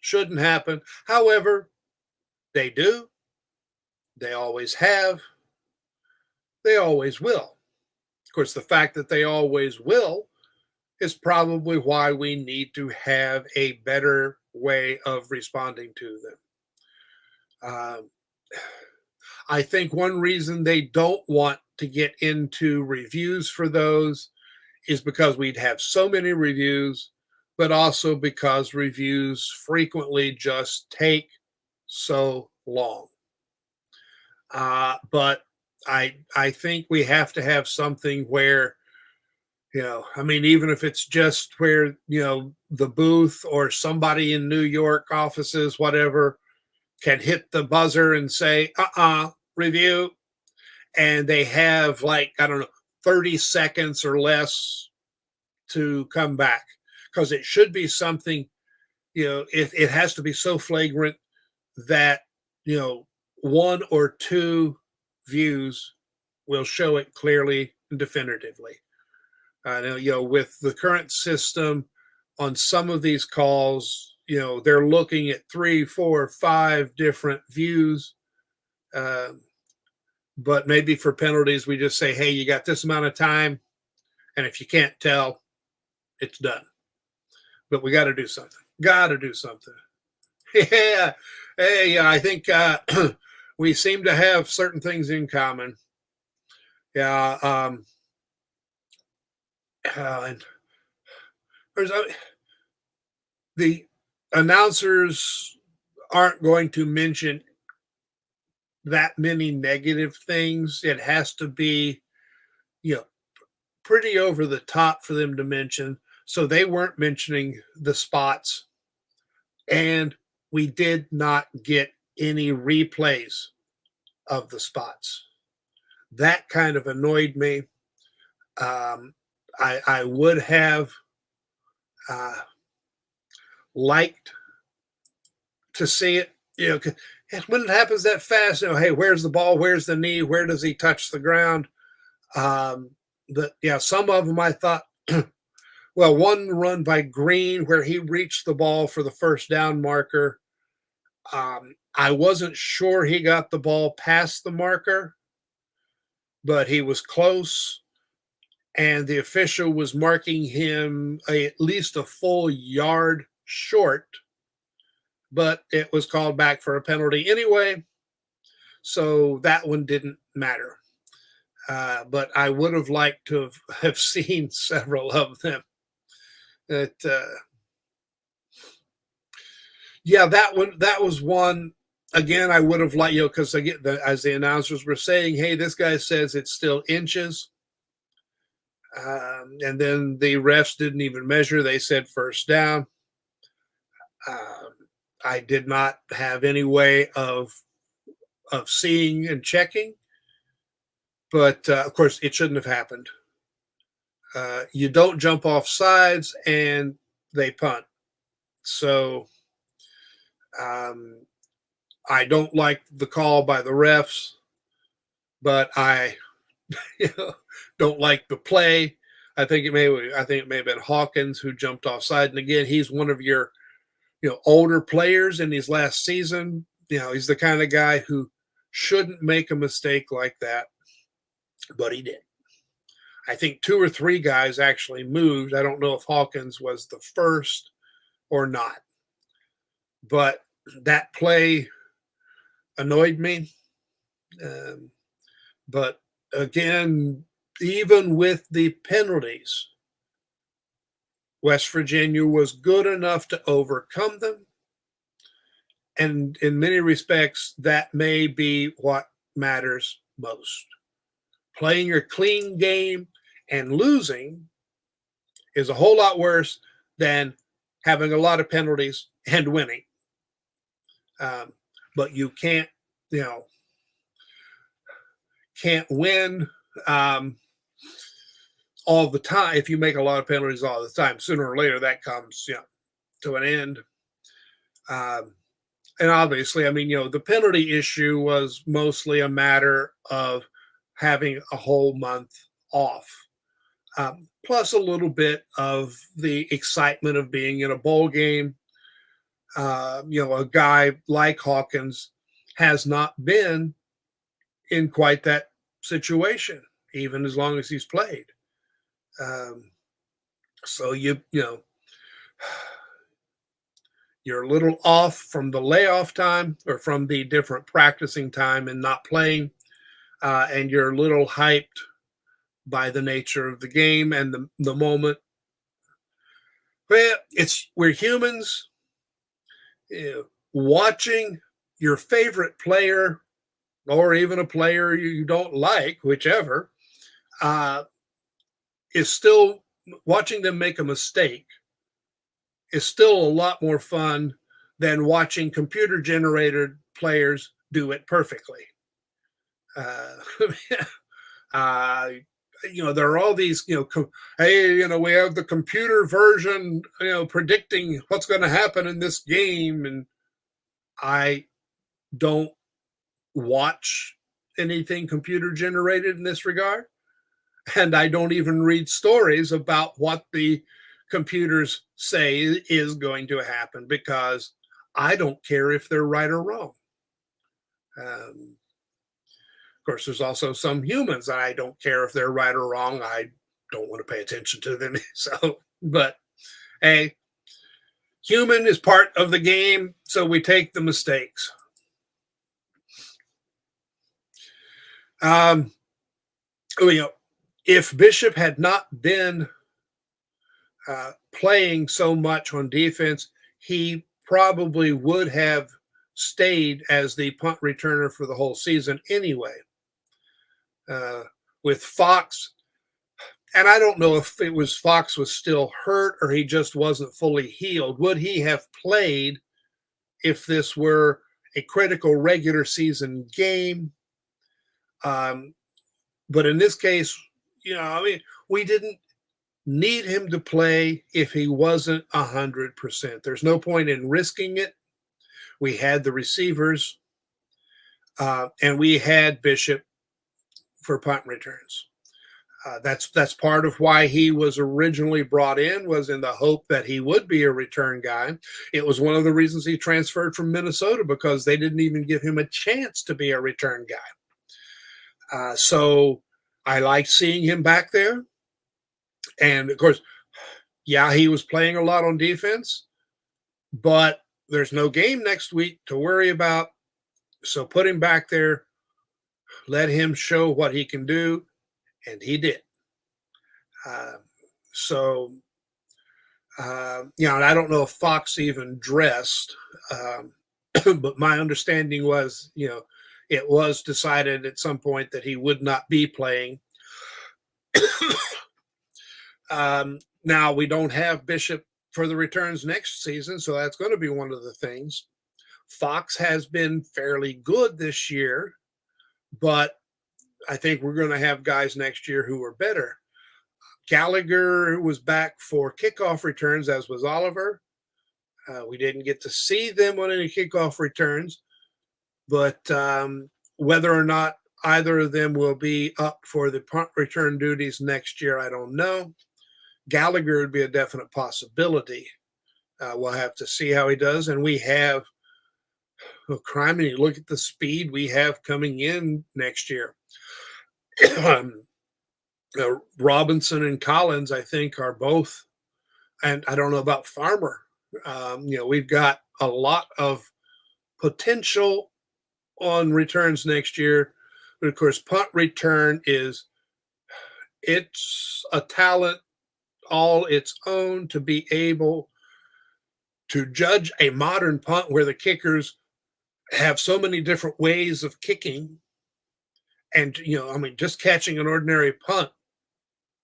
S1: shouldn't happen. However, they do. They always have. They always will. Of course, the fact that they always will is probably why we need to have a better way of responding to them. I think one reason they don't want to get into reviews for those is because we'd have so many reviews, but also because reviews frequently just take so long. But I think we have to have something where, even if it's just where, the booth or somebody in New York offices, whatever, can hit the buzzer and say, review. And they have 30 seconds or less to come back, because it should be something, it has to be so flagrant that, one or two views will show it clearly and definitively. With the current system on some of these calls, they're looking at 3, 4, 5 different views. But maybe for penalties, we just say, hey, you got this amount of time. And if you can't tell, it's done. But we got to do something. Yeah. Hey, yeah, I think we seem to have certain things in common. Yeah. And there's the announcers aren't going to mention that many negative things. It has to be, you know, pretty over the top for them to mention. So they weren't mentioning the spots, and we did not get any replays of the spots. That kind of annoyed me. Um, I would have uh, liked to see it, when it happens that fast, hey, where's the ball? Where's the knee? Where does he touch the ground? Um, but yeah, some of them I thought, well, one run by Green where he reached the ball for the first down marker. I wasn't sure he got the ball past the marker, but he was close. And the official was marking him at least a full yard short, but it was called back for a penalty anyway. So that one didn't matter. But I would have liked to have seen several of them. That Yeah, that was one. Again, I would have liked, because again, as the announcers were saying, hey, this guy says it's still inches. And then the refs didn't even measure. They said first down. Um, I did not have any way of seeing and checking, but of course, it shouldn't have happened. You don't jump off sides, and they punt. So um, I don't like the call by the refs, but I don't like the play. I think it may have been Hawkins who jumped offside, and again, he's one of your older players in his last season. He's the kind of guy who shouldn't make a mistake like that, but he did. I think two or three guys actually moved. I don't know if Hawkins was the first or not, but that play annoyed me. Um, but again, even with the penalties, West Virginia was good enough to overcome them. And in many respects, that may be what matters most. Playing your clean game and losing is a whole lot worse than having a lot of penalties and winning. But you can't win all the time. If you make a lot of penalties all the time, sooner or later that comes to an end. And obviously, the penalty issue was mostly a matter of having a whole month off, plus a little bit of the excitement of being in a bowl game. A guy like Hawkins has not been in quite that situation, even as long as he's played. So you're a little off from the layoff time or from the different practicing time and not playing, and you're a little hyped by the nature of the game and the moment. Well, we're humans. Watching your favorite player or even a player you don't like, whichever, is still watching them make a mistake is still a lot more fun than watching computer generated players do it perfectly. Uh, there are all these, hey, we have the computer version, predicting what's going to happen in this game. And I don't watch anything computer generated in this regard. And I don't even read stories about what the computers say is going to happen because I don't care if they're right or wrong. Of course, there's also some humans that I don't care if they're right or wrong. I don't want to pay attention to them. So, but hey, human is part of the game, so we take the mistakes. Um, if Bishop had not been playing so much on defense, he probably would have stayed as the punt returner for the whole season anyway. With Fox, and I don't know if it was Fox was still hurt or he just wasn't fully healed. Would he have played if this were a critical regular season game? But in this case, we didn't need him to play if he wasn't 100%. There's no point in risking it. We had the receivers, and we had Bishop for punt returns. That's part of why he was originally brought in, was in the hope that he would be a return guy. It was one of the reasons he transferred from Minnesota, because they didn't even give him a chance to be a return guy. So I like seeing him back there. And, of course, yeah, he was playing a lot on defense, but there's no game next week to worry about. So put him back there, let him show what he can do, and he did. And I don't know if Fox even dressed, but my understanding was, it was decided at some point that he would not be playing. Now, we don't have Bishop for the returns next season, so that's going to be one of the things. Fox has been fairly good this year, but I think we're going to have guys next year who are better. Gallagher was back for kickoff returns, as was Oliver. We didn't get to see them on any kickoff returns, but whether or not either of them will be up for the punt return duties next year, I don't know. Gallagher would be a definite possibility. We'll have to see how he does. And we have, crime, and you look at the speed we have coming in next year. Robinson and Collins, I think, are both, and I don't know about Farmer. We've got a lot of potential on returns next year. But, of course, punt return it's a talent all its own to be able to judge a modern punt where the kickers have so many different ways of kicking. And, just catching an ordinary punt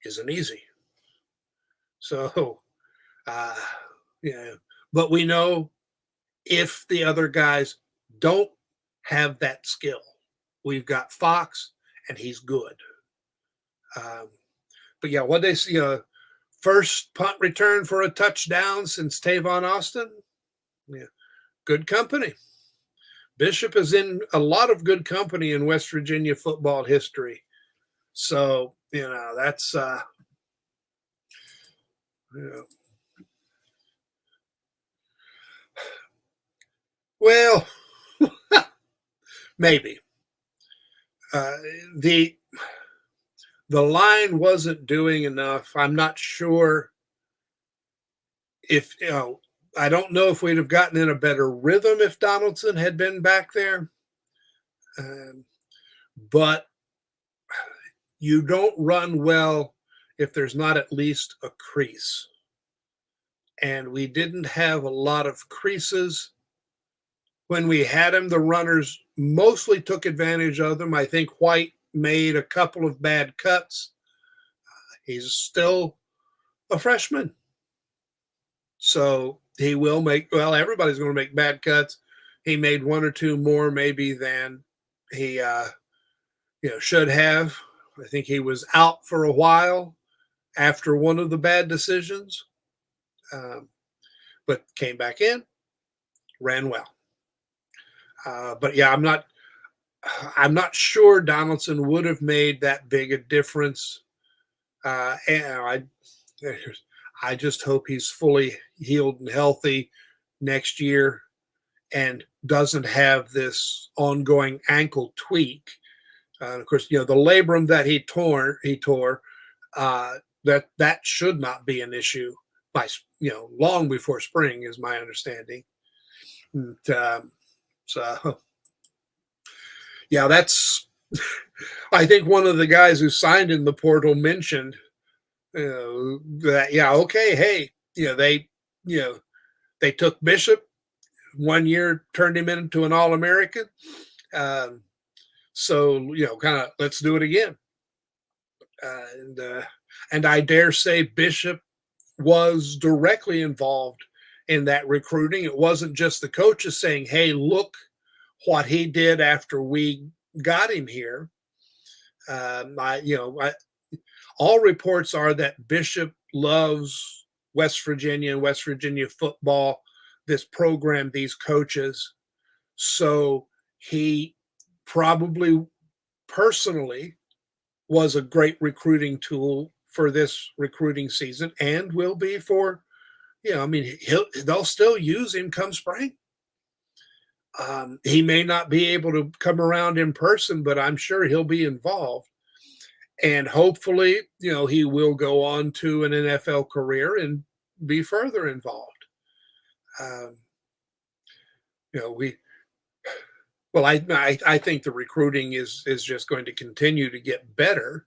S1: isn't easy. So, but we know if the other guys don't have that skill, we've got Fox, and he's good. But yeah, what they see, first punt return for a touchdown since Tavon Austin. Yeah, good company. Bishop is in a lot of good company in West Virginia football history. So, that's well, maybe. The line wasn't doing enough. I'm not sure if, I don't know if we'd have gotten in a better rhythm if Donaldson had been back there. But you don't run well if there's not at least a crease. And we didn't have a lot of creases. When we had them, the runners mostly took advantage of them. I think White made a couple of bad cuts. He's still a freshman. So he will everybody's going to make bad cuts. He made one or two more maybe than he should have. I think he was out for a while after one of the bad decisions, but came back in, ran well. But yeah, I'm not sure Donaldson would have made that big a difference. And I just hope he's fully healed and healthy next year and doesn't have this ongoing ankle tweak. Of course, the labrum that he tore, that should not be an issue. by long before spring is my understanding. And, so yeah, that's I think one of the guys who signed in the portal mentioned that okay, hey, you know they took Bishop 1 year, turned him into an All-American. Um, so kind of let's do it again. And I dare say Bishop was directly involved in that recruiting. It wasn't just the coaches saying, "Hey, look what he did after we got him here." All reports are that Bishop loves West Virginia and West Virginia football, this program, these coaches. So he probably personally was a great recruiting tool for this recruiting season and will be for, they'll still use him come spring. He may not be able to come around in person, but I'm sure he'll be involved. And hopefully, he will go on to an NFL career and be further involved. I think the recruiting is just going to continue to get better.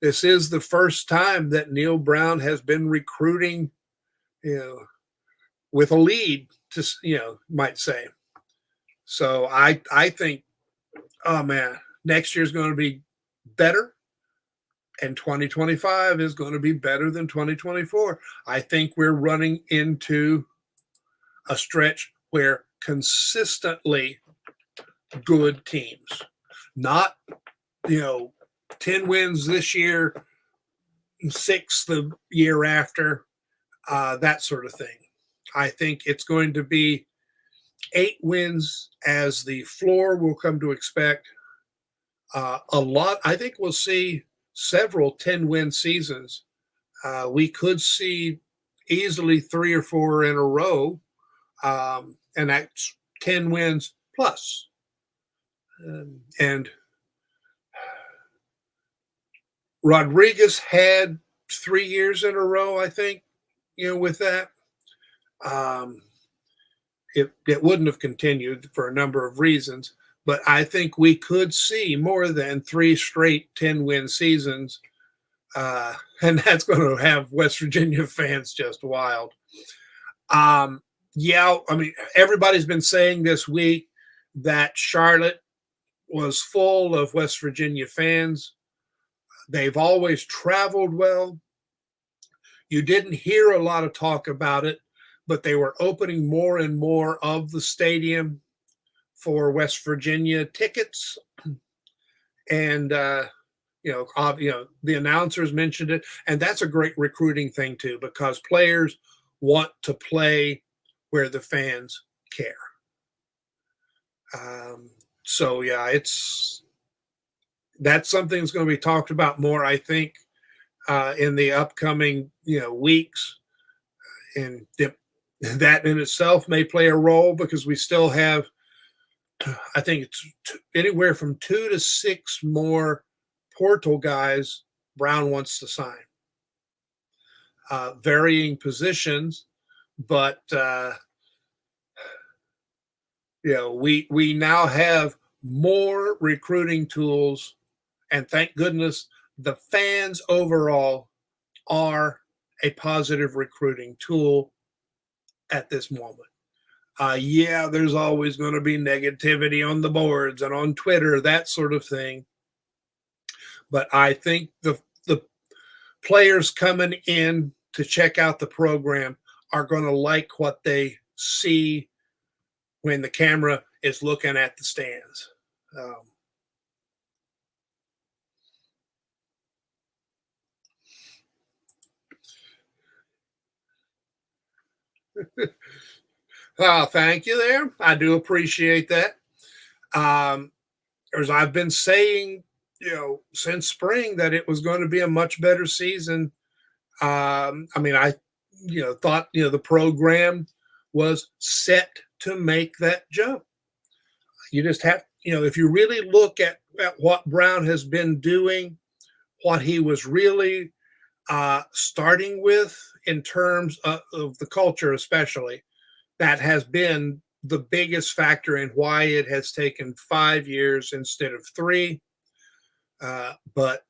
S1: This is the first time that Neil Brown has been recruiting, with a lead, might say. So I think, oh man, next year's going to be better, and 2025 is going to be better than 2024. I think we're running into a stretch where consistently good teams, not 10 wins this year, 6 the year after, that sort of thing. I think it's going to be 8 wins as the floor we'll come to expect. A lot. I think we'll see several 10-win seasons. We could see easily 3 or 4 in a row, and that's 10 wins plus. And Rodriguez had 3 years in a row, I think, with that. It wouldn't have continued for a number of reasons, but I think we could see more than 3 straight 10-win seasons, and that's going to have West Virginia fans just wild. Everybody's been saying this week that Charlotte was full of West Virginia fans. They've always traveled well. You didn't hear a lot of talk about it, but they were opening more and more of the stadium for West Virginia tickets. And, the announcers mentioned it. And that's a great recruiting thing, too, because players want to play where the fans care. That's something that's going to be talked about more, I think, in the upcoming, weeks. And that in itself may play a role because we still have, I think it's anywhere from 2 to 6 more portal guys Brown wants to sign. Varying positions, but we now have more recruiting tools, and thank goodness the fans overall are a positive recruiting tool at this moment. There's always going to be negativity on the boards and on Twitter, that sort of thing. But I think the players coming in to check out the program are going to like what they see when the camera is looking at the stands. Thank you there. I do appreciate that. As I've been saying, since spring, that it was going to be a much better season. I thought, the program was set to make that jump. You just have, if you really look at what Brown has been doing, what he was really starting with in terms of the culture, especially, that has been the biggest factor in why it has taken 5 years instead of 3. But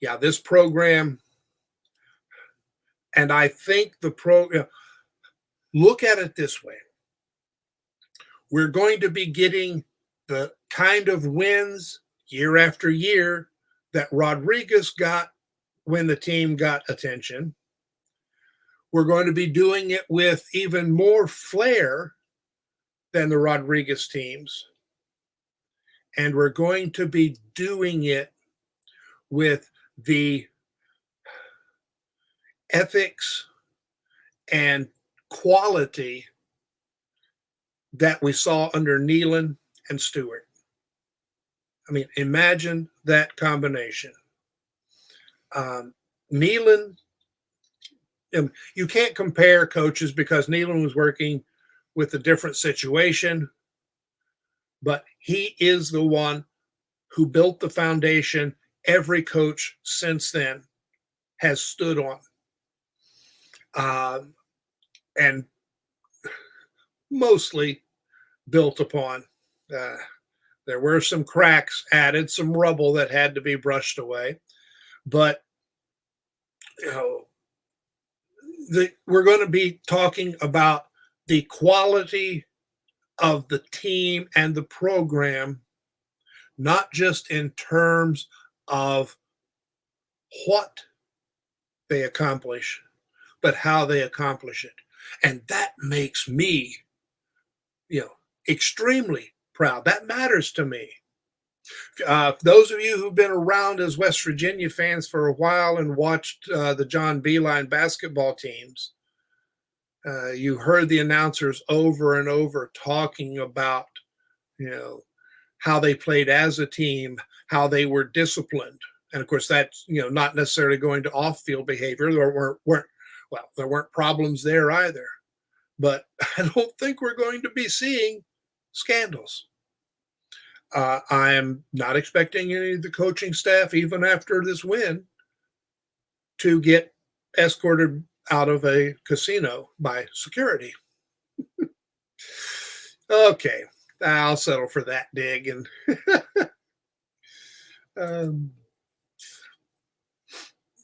S1: yeah, this program, and I think look at it this way. We're going to be getting the kind of wins year after year that Rodriguez got when the team got attention. We're going to be doing it with even more flair than the Rodriguez teams. And we're going to be doing it with the ethics and quality that we saw under Nealon and Stewart. I mean, imagine that combination. Nealon, you can't compare coaches because Nealon was working with a different situation, but he is the one who built the foundation every coach since then has stood on. And mostly built upon. There were some cracks added, some rubble that had to be brushed away. But we're going to be talking about the quality of the team and the program, not just in terms of what they accomplish, but how they accomplish it. And that makes me, extremely proud. That matters to me. Those of you who've been around as West Virginia fans for a while and watched the John Beeline basketball teams, you heard the announcers over and over talking about, how they played as a team, how they were disciplined. And of course, that's, not necessarily going to off-field behavior. There weren't problems there either. But I don't think we're going to be seeing scandals. I am not expecting any of the coaching staff, even after this win, to get escorted out of a casino by security. Okay, I'll settle for that dig. And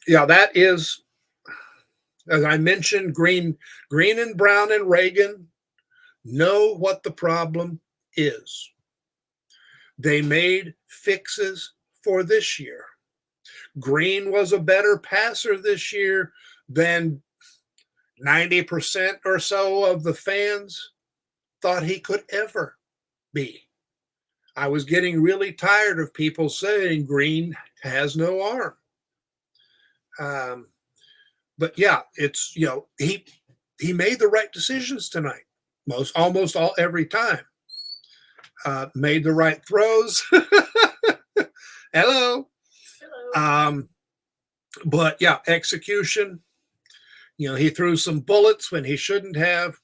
S1: that is, as I mentioned, Green and Brown and Reagan know what the problem is. They made fixes for this year. Green was a better passer this year than 90% or so of the fans thought he could ever be. I was getting really tired of people saying Green has no arm. But yeah, it's, he made the right decisions tonight, almost every time. Made the right throws. Hello. But yeah, execution. He threw some bullets when he shouldn't have.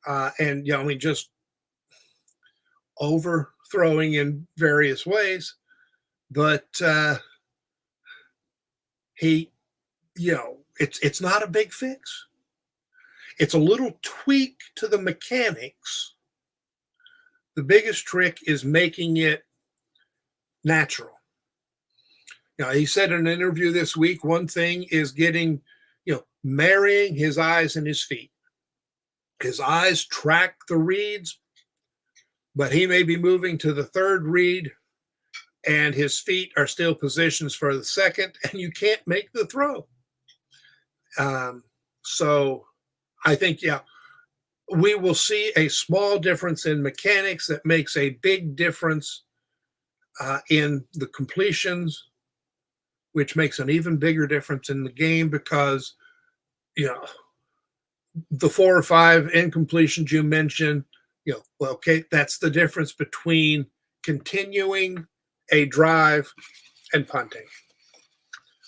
S1: And, just overthrowing in various ways. But it's not a big fix. It's a little tweak to the mechanics. The biggest trick is making it natural. He said in an interview this week, one thing is getting, marrying his eyes and his feet. His eyes track the reads, but he may be moving to the third read and his feet are still positions for the second, and you can't make the throw. So I think, we will see a small difference in mechanics that makes a big difference in the completions, which makes an even bigger difference in the game because, the 4 or 5 incompletions you mentioned, okay, that's the difference between continuing a drive and punting.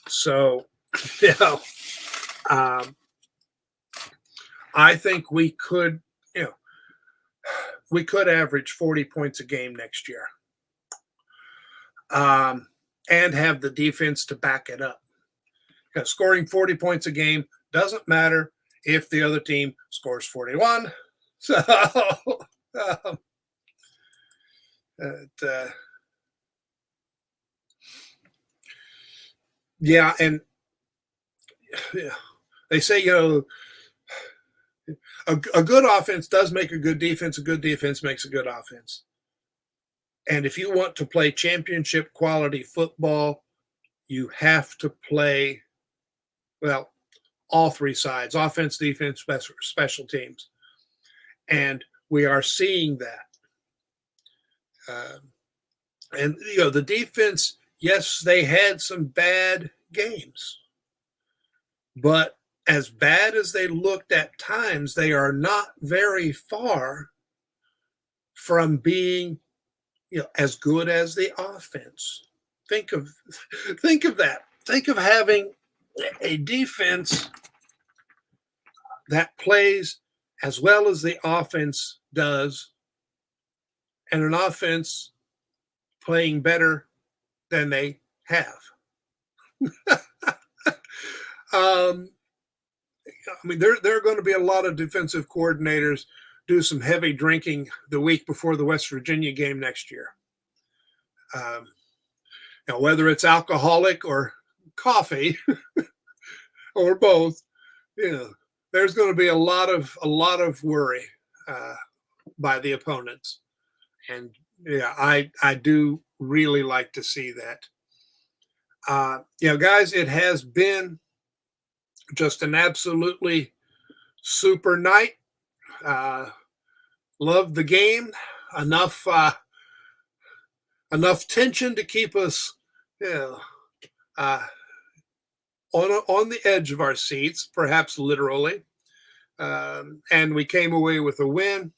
S1: So, I think we could average 40 points a game next year, and have the defense to back it up. Scoring 40 points a game doesn't matter if the other team scores 41. So, um, yeah, and they say, a good offense does make a good defense. A good defense makes a good offense. And if you want to play championship quality football, you have to play, well, all three sides: offense, defense, special teams. And we are seeing that. And the defense, yes, they had some bad games, but as bad as they looked at times, they are not very far from being, as good as the offense. Think of that. Think of having a defense that plays as well as the offense does, and an offense playing better than they have. I mean, there are going to be a lot of defensive coordinators do some heavy drinking the week before the West Virginia game next year. Whether it's alcoholic or coffee or both, there's going to be a lot of worry by the opponents, and I do really like to see that. Guys, it has been just an absolutely super night. Loved the game. Enough tension to keep us on the edge of our seats, perhaps literally. And we came away with a win.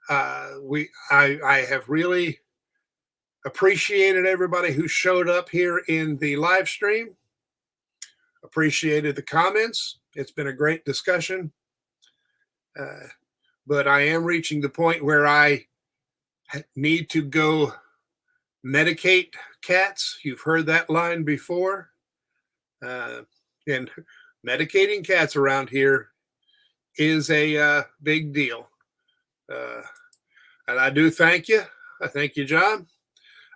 S1: I have really appreciated everybody who showed up here in the live stream. Appreciated the comments. It's been a great discussion. But I am reaching the point where I need to go medicate cats. You've heard that line before. And medicating cats around here is a big deal. And I do thank you. I thank you, John.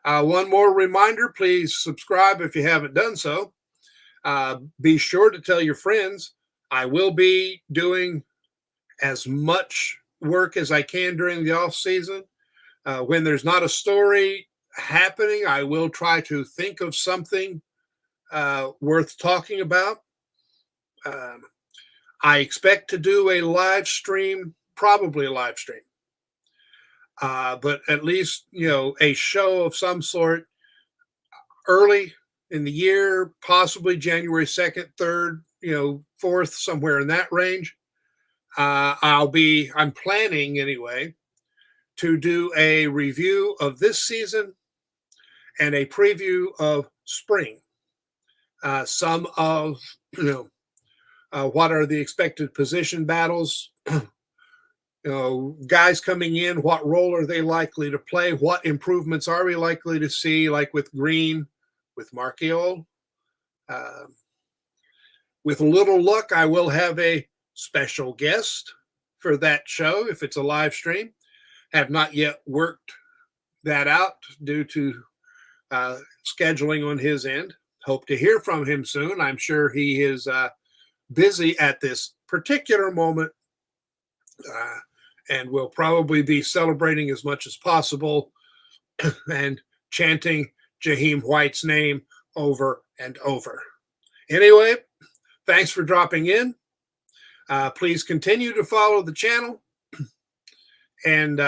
S1: One more reminder, please subscribe if you haven't done so. Be sure to tell your friends. I will be doing as much work as I can during the off season. When there's not a story happening, I will try to think of something worth talking about. I expect to do a live stream, probably a live stream, but at least, a show of some sort early in the year, possibly January 2nd, 3rd, 4th, somewhere in that range. I'm planning anyway to do a review of this season and a preview of spring. Some of, what are the expected position battles, guys coming in, what role are they likely to play? What improvements are we likely to see, like with Green, with Marchiol? With a little luck, I will have a special guest for that show if it's a live stream. Have not yet worked that out due to scheduling on his end. Hope to hear from him soon. I'm sure he is busy at this particular moment and will probably be celebrating as much as possible and chanting Jaheim White's name over and over. Anyway, thanks for dropping in. Please continue to follow the channel. And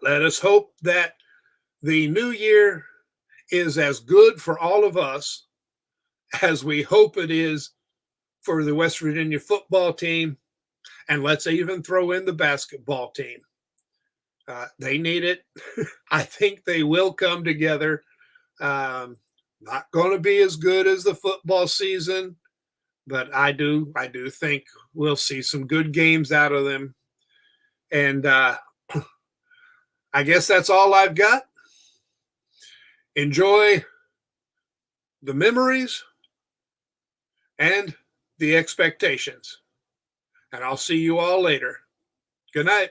S1: let us hope that the new year is as good for all of us as we hope it is for the West Virginia football team. And let's even throw in the basketball team. They need it. I think they will come together. Not going to be as good as the football season, but I do think we'll see some good games out of them. And I guess that's all I've got. Enjoy the memories. and the expectations. And I'll see you all later. Good night.